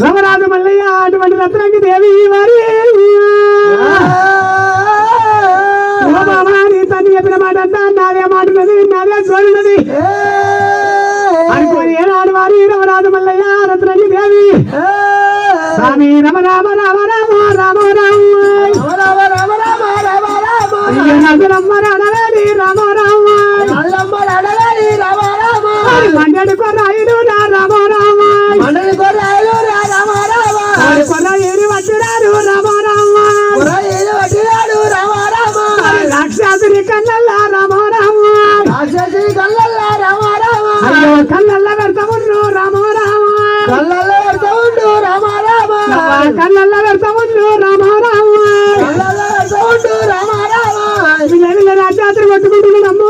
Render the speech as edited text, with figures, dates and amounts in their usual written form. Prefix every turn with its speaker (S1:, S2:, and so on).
S1: రమరాజు మల్లయ్య అటువంటి రత్నంకి దేవి వారి నీ తల్లి చెప్పిన మాట అంతా నాదే మాటున్నది నాదే చూడన్నది అనుకోని ఏనాడు వారి రమరాజు మల్లయ్య రత్నంకి దేవి స్వామి రమ రామ రామ రామ రామ రామ రామ మండడి కొరాయిలు రామ రామ కొరాయిలు వచ్చినారు రామ రామ రాక్షసుని కళ్ళల్లా రామ రామ అయ్యో కళ్ళల్లా పెడతాముండు రామ రామ కళ్ళల్లా పెడతాముండు రామ రామ రాజాత్రి కొట్టుకుంటున్నాము